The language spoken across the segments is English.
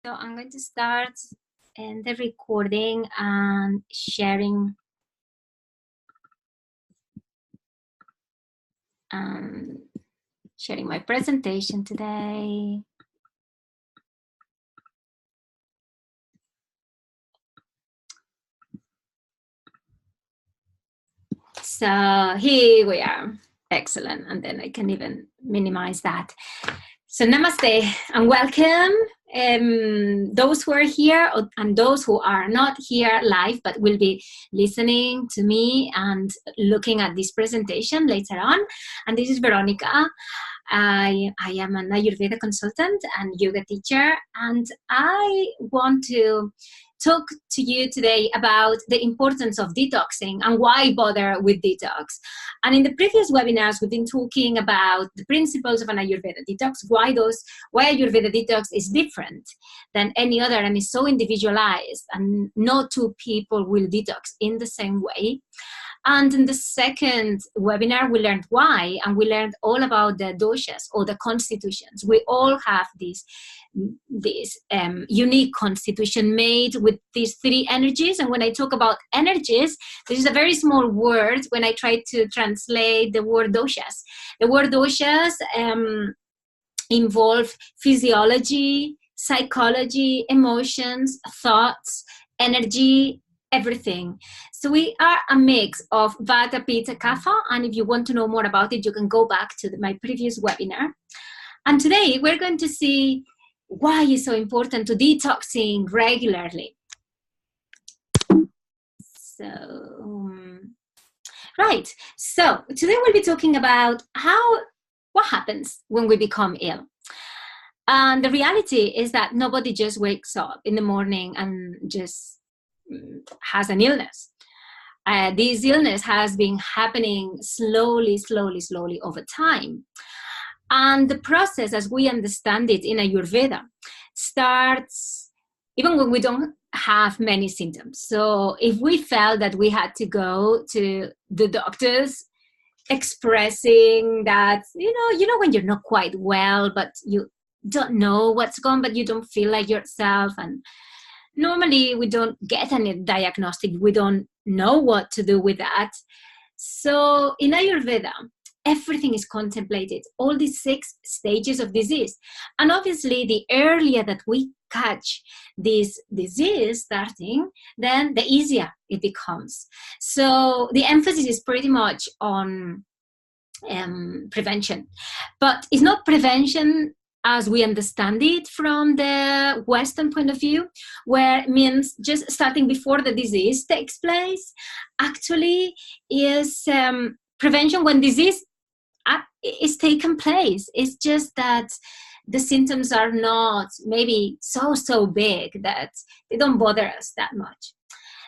So I'm going to start the recording and sharing my presentation today. So here we are. Excellent. And then I can even minimize that. So namaste and welcome. Those who are here and those who are not here live but will be listening to me and looking at this presentation later on. And this is Veronica. I am an Ayurveda consultant and yoga teacher, and I want to talk to you today about the importance of detoxing and why bother with detox. And in the previous webinars, we've been talking about the principles of an Ayurveda detox, why Ayurveda detox is different than any other and is so individualized, and no two people will detox in the same way. And in the second webinar, we learned why, and we learned all about the doshas or the constitutions. We all have this unique constitution made with these three energies. And when I talk about energies, this is a very small word when I try to translate the word doshas. The word doshas involve physiology, psychology, emotions, thoughts, energy, everything. So we are a mix of Vata, Pitta, Kapha, and if you want to know more about it, you can go back to my previous webinar. And today we're going to see why it's so important to detoxing regularly. So, right. So today we'll be talking about what happens when we become ill. And the reality is that nobody just wakes up in the morning and just has an illness. This illness has been happening slowly over time. And the process, as we understand it in Ayurveda, starts even when we don't have many symptoms. So if we felt that we had to go to the doctors expressing that, you know when you're not quite well, but you don't know what's going on, but you don't feel like yourself, and normally we don't get any diagnostic. We don't know what to do with that. So in Ayurveda, everything is contemplated, all these 6 stages of disease. And obviously, the earlier that we catch this disease starting, then the easier it becomes. So the emphasis is pretty much on prevention. But it's not prevention as we understand it from the Western point of view, where it means just starting before the disease takes place. Actually, is prevention when disease is taken place. It's just that the symptoms are not maybe so big that they don't bother us that much.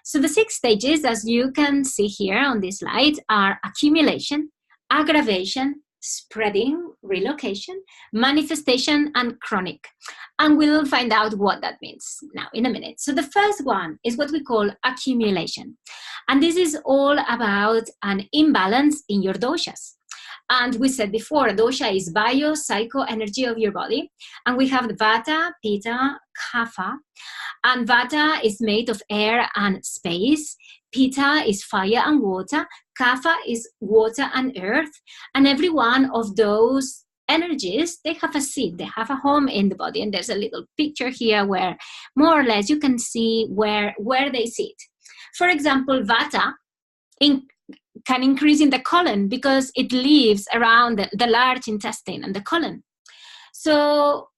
So the 6 stages, as you can see here on this slide, are accumulation, aggravation, spreading, relocation, manifestation, and chronic. And we'll find out what that means now in a minute. So the first one is what we call accumulation. And this is all about an imbalance in your doshas. And we said before, dosha is bio, psycho, energy of your body. And we have the Vata, Pitta, Kapha. And Vata is made of air and space. Pitta is fire and water. Kapha is water and earth. And every one of those energies, they have a seat, they have a home in the body. And there's a little picture here where more or less you can see where they sit. For example, Vata can increase in the colon because it lives around the large intestine and the colon. So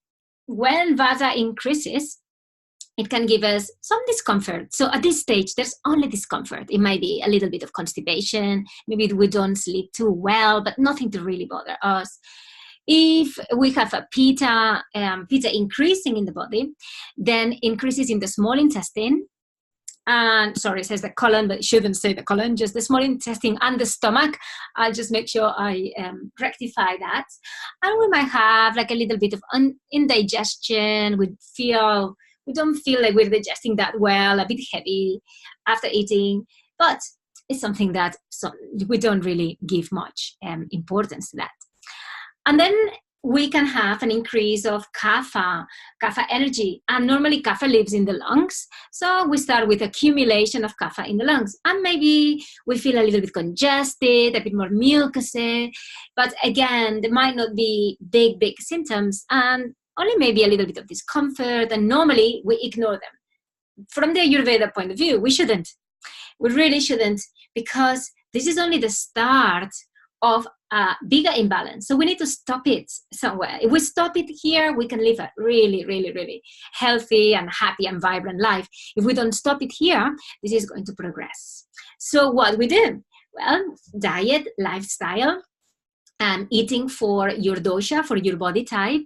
when Vata increases, it can give us some discomfort. So at this stage, there's only discomfort. It might be a little bit of constipation. Maybe we don't sleep too well, but nothing to really bother us. If we have a Pitta increasing in the body, then increases in the small intestine. And sorry, it says the colon, but it shouldn't say the colon, just the small intestine and the stomach. I'll just make sure I rectify that. And we might have like a little bit of indigestion. We don't feel like we're digesting that well, a bit heavy after eating, but it's something that we don't really give much importance to that. And then we can have an increase of kapha energy. And normally kapha lives in the lungs. So we start with accumulation of kapha in the lungs. And maybe we feel a little bit congested, a bit more mucousy. But again, there might not be big symptoms, and only maybe a little bit of discomfort. And normally we ignore them. From the Ayurveda point of view, we shouldn't. We really shouldn't, because this is only the start of a bigger imbalance. So we need to stop it somewhere. If we stop it here, we can live a really, really, really healthy and happy and vibrant life. If we don't stop it here, this is going to progress. So what we do? Well, diet, lifestyle, and eating for your dosha, for your body type,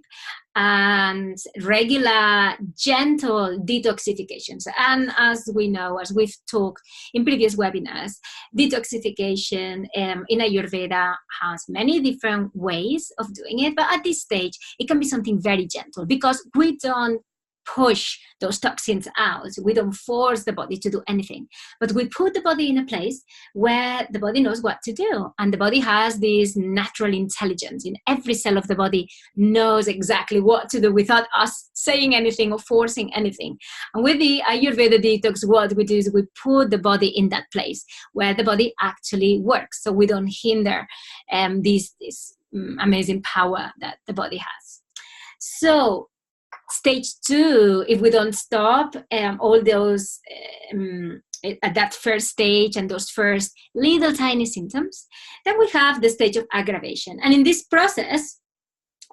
and regular gentle detoxifications. And as we know, as we've talked in previous webinars, detoxification in Ayurveda has many different ways of doing it, but at this stage it can be something very gentle, because we don't push those toxins out. We don't force the body to do anything, but we put the body in a place where the body knows what to do. And the body has this natural intelligence. In every cell of the body knows exactly what to do without us saying anything or forcing anything. And with the Ayurveda detox, what we do is we put the body in that place where the body actually works. So we don't hinder this amazing power that the body has. So stage 2, if we don't stop all those at that first stage and those first little tiny symptoms, then we have the stage of aggravation. And in this process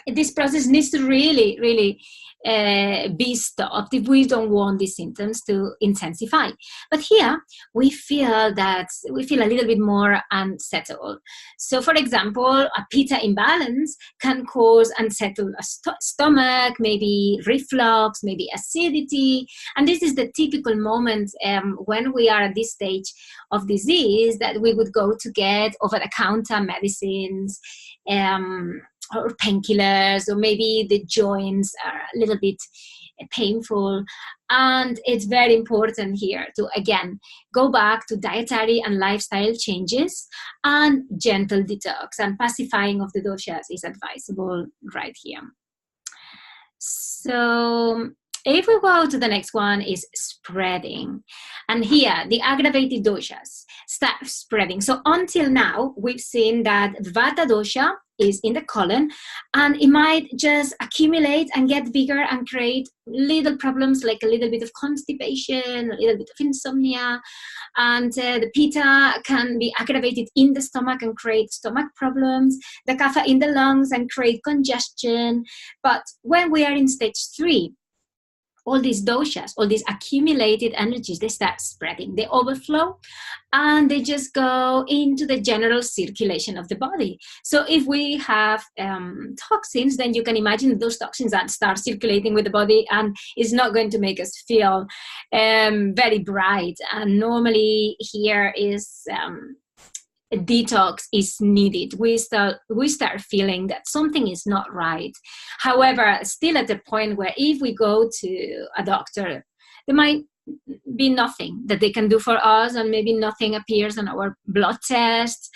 needs to really, really be stopped if we don't want these symptoms to intensify. But here we feel a little bit more unsettled. So for example, a pitta imbalance can cause unsettled stomach, maybe reflux, maybe acidity. And this is the typical moment when we are at this stage of disease that we would go to get over-the-counter medicines, or painkillers, or maybe the joints are a little bit painful. And it's very important here to, again, go back to dietary and lifestyle changes, and gentle detox and pacifying of the doshas is advisable right here. So if we go to the next one, is spreading. And here, the aggravated doshas start spreading. So until now, we've seen that Vata dosha is in the colon, and it might just accumulate and get bigger and create little problems like a little bit of constipation, a little bit of insomnia. And the pitta can be aggravated in the stomach and create stomach problems, the kapha in the lungs and create congestion. But when we are in stage 3, all these doshas, all these accumulated energies, they start spreading, they overflow, and they just go into the general circulation of the body. So if we have toxins, then you can imagine those toxins that start circulating with the body, and it's not going to make us feel very bright. And normally here is a detox is needed. We start feeling that something is not right. However, still at the point where if we go to a doctor, there might be nothing that they can do for us, and maybe nothing appears on our blood tests.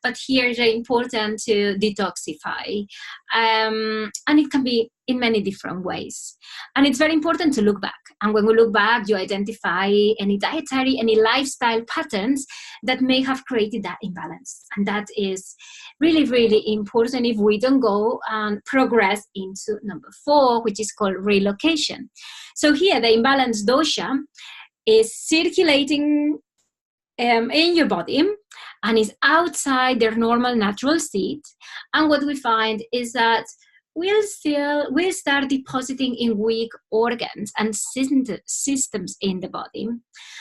But here it's very important to detoxify. And it can be in many different ways. And it's very important to look back. And when we look back, you identify any dietary, any lifestyle patterns that may have created that imbalance. And that is really, really important if we don't go and progress into number 4, which is called relocation. So here, the imbalanced dosha is circulating in your body, and is outside their normal natural seat. And what we find is that we'll start depositing in weak organs and systems in the body.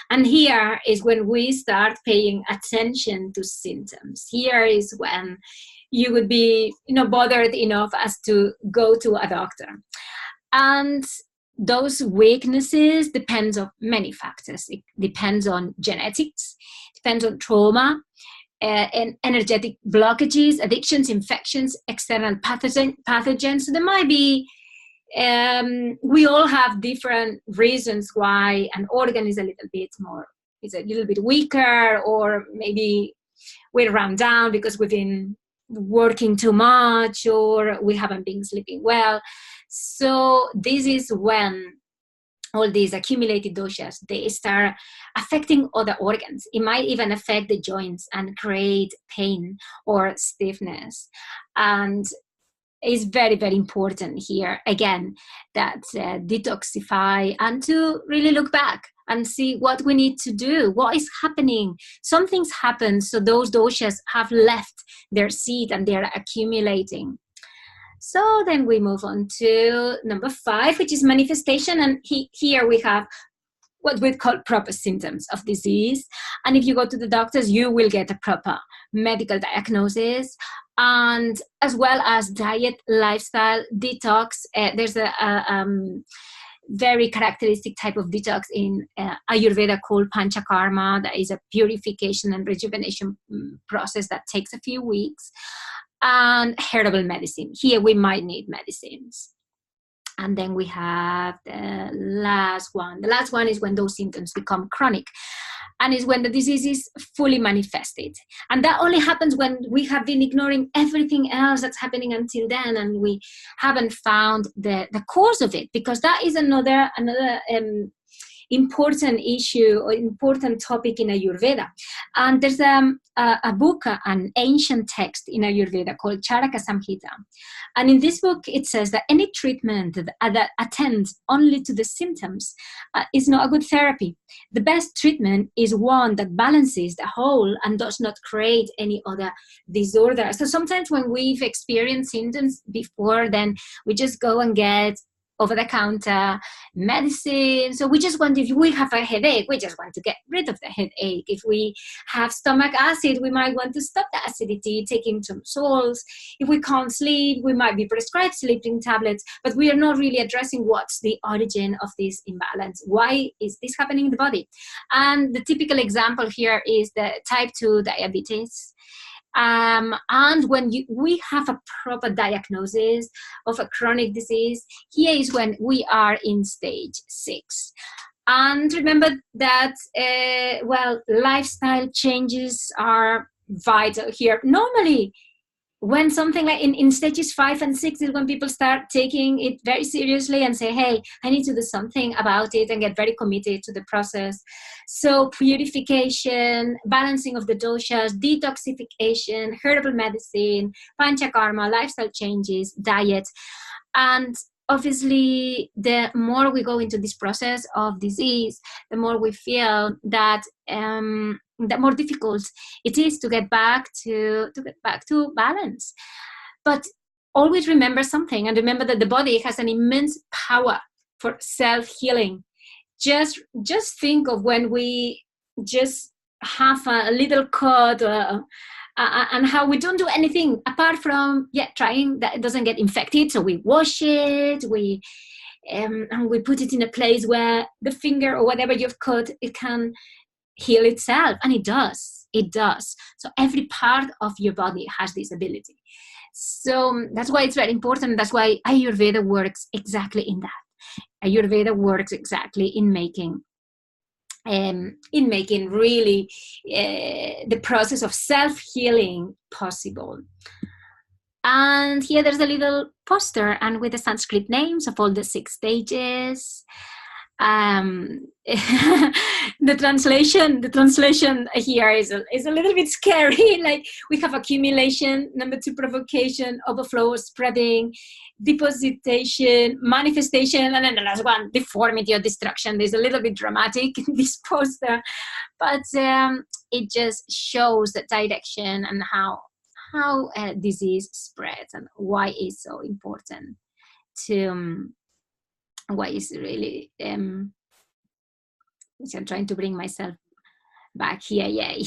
And here is when we start paying attention to symptoms. Here is when you would be bothered enough as to go to a doctor. And those weaknesses depends on many factors. It depends on genetics, depends on trauma, and energetic blockages, addictions, infections, external pathogens. So there might be, we all have different reasons why an organ is a little bit weaker, or maybe we're run down because we've been working too much, or we haven't been sleeping well. So this is when all these accumulated doshas, they start affecting other organs. It might even affect the joints and create pain or stiffness. And it's very, very important here, again, that detoxify and to really look back and see what we need to do. What is happening? Something's happened, so those doshas have left their seat and they're accumulating. So then we move on to number 5, which is manifestation. And here we have what we call proper symptoms of disease. And if you go to the doctors, you will get a proper medical diagnosis, and as well as diet, lifestyle, detox. There's a very characteristic type of detox in Ayurveda called panchakarma. That is a purification and rejuvenation process that takes a few weeks. And herbal medicine. Here we might need medicines. And then we have the last one. The last one is when those symptoms become chronic, and is when the disease is fully manifested. And that only happens when we have been ignoring everything else that's happening until then, and we haven't found the cause of it, because that is another important issue or important topic in Ayurveda. And there's a book, an ancient text in Ayurveda called Charaka Samhita. And in this book, it says that any treatment that attends only to the symptoms is not a good therapy. The best treatment is one that balances the whole and does not create any other disorder. So sometimes when we've experienced symptoms before, then we just go and get over-the-counter medicine. So we just want, if we have a headache, we just want to get rid of the headache. If we have stomach acid, we might want to stop the acidity, taking some salts. If we can't sleep, we might be prescribed sleeping tablets, but we are not really addressing what's the origin of this imbalance. Why is this happening in the body? And the typical example here is the type 2 diabetes. And when we have a proper diagnosis of a chronic disease, here is when we are in stage 6. And remember that, lifestyle changes are vital here. Normally, when something like in stages 5 and 6 is when people start taking it very seriously and say, hey, I need to do something about it, and get very committed to the process. So purification, balancing of the doshas, detoxification, herbal medicine, panchakarma, lifestyle changes, diet. And obviously, the more we go into this process of disease, the more we feel that the more difficult it is to get back to balance. But always remember something, and remember that the body has an immense power for self-healing. Just think of when we just have a little cut and how we don't do anything apart from trying that it doesn't get infected. So we wash it, and we put it in a place where the finger or whatever you've cut, it can heal itself, and it does. So every part of your body has this ability. So that's why it's very important. That's why Ayurveda works exactly in that. Ayurveda works exactly in making really the process of self-healing possible. And here there's a little poster, and with the Sanskrit names of all the 6 stages. The translation here is a little bit scary. Like, we have accumulation, number 2 provocation, overflow, spreading, depositation, manifestation, and then the last one, deformity or destruction. There's a little bit dramatic in this poster, but it just shows the direction and how disease spreads, and why it's so important to why is really I'm trying to bring myself back here. Yay.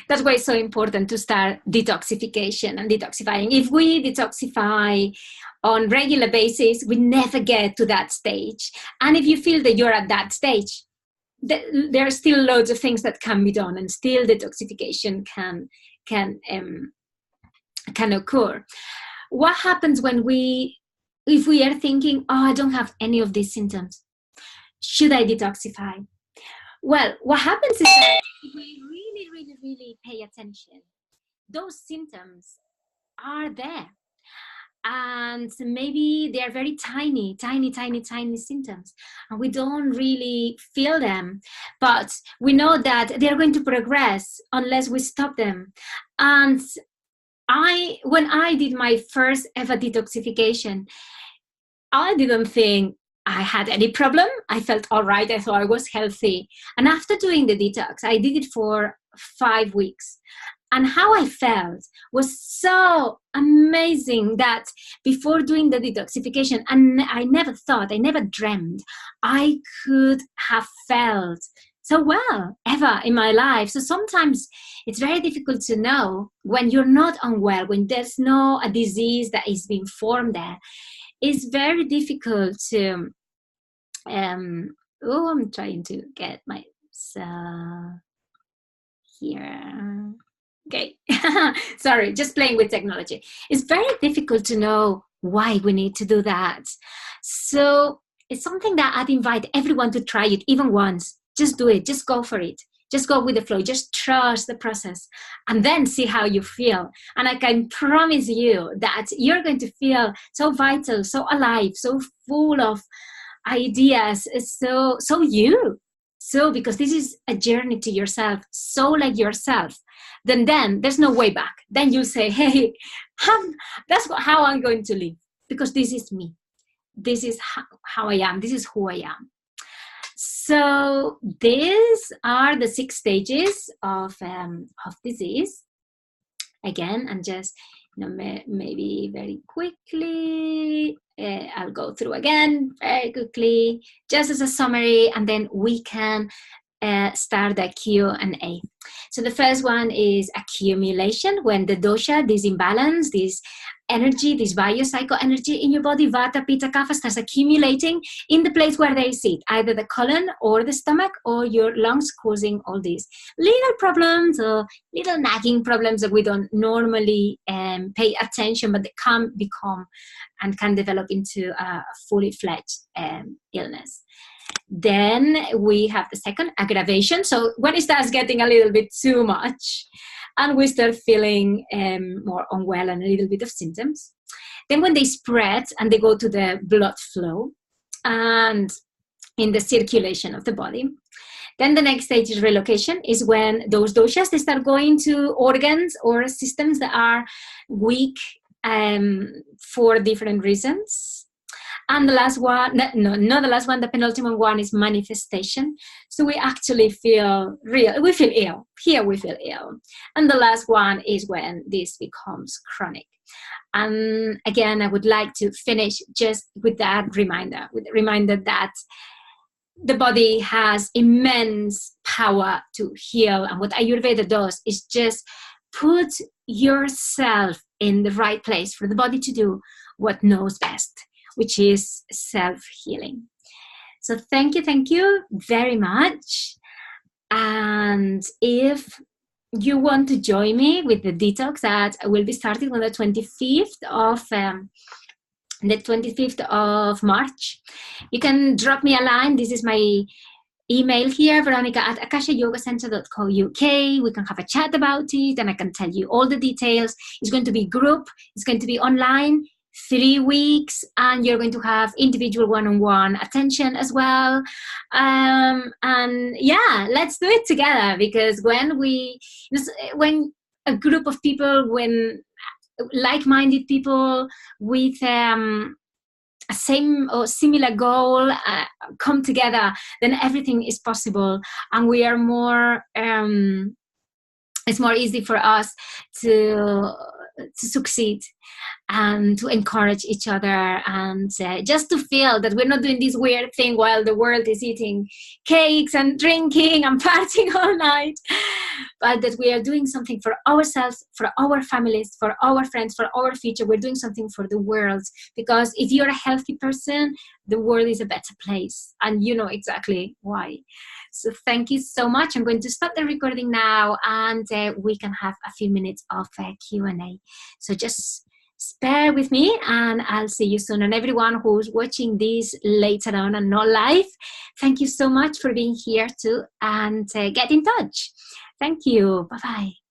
That's why it's so important to start detoxification and detoxifying. If we detoxify on regular basis, we never get to that stage. And if you feel that you're at that stage, there are still loads of things that can be done, and still detoxification can occur. What happens if we are thinking, I don't have any of these symptoms, should I detoxify? Well, what happens is that if we really, really, really pay attention, those symptoms are there. And maybe they are very tiny symptoms, and we don't really feel them, but we know that they are going to progress unless we stop them. And when I did my first ever detoxification, I didn't think I had any problem. I felt all right. I thought I was healthy. And after doing the detox, I did it for 5 weeks. And how I felt was so amazing that before doing the detoxification, and I never dreamed I could have felt so well ever in my life. So sometimes it's very difficult to know when you're not unwell, when there's no a disease that is being formed there. It's very difficult to, I'm trying to get myself here. Okay, sorry, just playing with technology. It's very difficult to know why we need to do that. So it's something that I'd invite everyone to try it even once. Just do it, just go for it. Just go with the flow, just trust the process, and then see how you feel. And I can promise you that you're going to feel so vital, so alive, so full of ideas, so you. So because this is a journey to yourself, so like yourself, then there's no way back. Then you say, hey, that's how I'm going to live, because this is me. This is how I am. This is who I am. So these are the 6 stages of disease. Again, and just maybe very quickly, I'll go through again very quickly, just as a summary, and then we can start the Q&A. So the first one is accumulation, when the dosha, this imbalance, this energy, this biopsycho energy in your body, vata, pitta, kapha, starts accumulating in the place where they sit, either the colon or the stomach or your lungs, causing all these little problems or little nagging problems that we don't normally pay attention, but they can become and can develop into a fully fledged illness. Then we have the second, aggravation. So when it starts getting a little bit too much and we start feeling more unwell and a little bit of symptoms. Then when they spread and they go to the blood flow and in the circulation of the body. Then the next stage is relocation, is when those doshas, they start going to organs or systems that are weak for different reasons. And the last one, not the last one, the penultimate one is manifestation. So we actually feel real, we feel ill. Here we feel ill. And the last one is when this becomes chronic. And again, I would like to finish just with that reminder, that the body has immense power to heal. And what Ayurveda does is just put yourself in the right place for the body to do what knows best, which is self-healing. So thank you very much. And if you want to join me with the detox that will be starting on the 25th of March, you can drop me a line. This is my email here, Veronica at akashayogacenter.co.uk. We can have a chat about it and I can tell you all the details. It's going to be group, it's going to be online, 3 weeks, and you're going to have individual one-on-one attention as well. And yeah, let's do it together, because when a group of people, when like-minded people with a same or similar goal come together, then everything is possible, and we are more it's more easy for us to succeed and to encourage each other, and just to feel that we're not doing this weird thing while the world is eating cakes and drinking and partying all night, but that we are doing something for ourselves, for our families, for our friends, for our future. We're doing something for the world, because if you're a healthy person, the world is a better place, and you know exactly why. So thank you so much. I'm going to stop the recording now, and we can have a few minutes of Q&A. So just bear with me, and I'll see you soon. And everyone who's watching this later on and not live, thank you so much for being here too, and get in touch. Thank you. Bye-bye.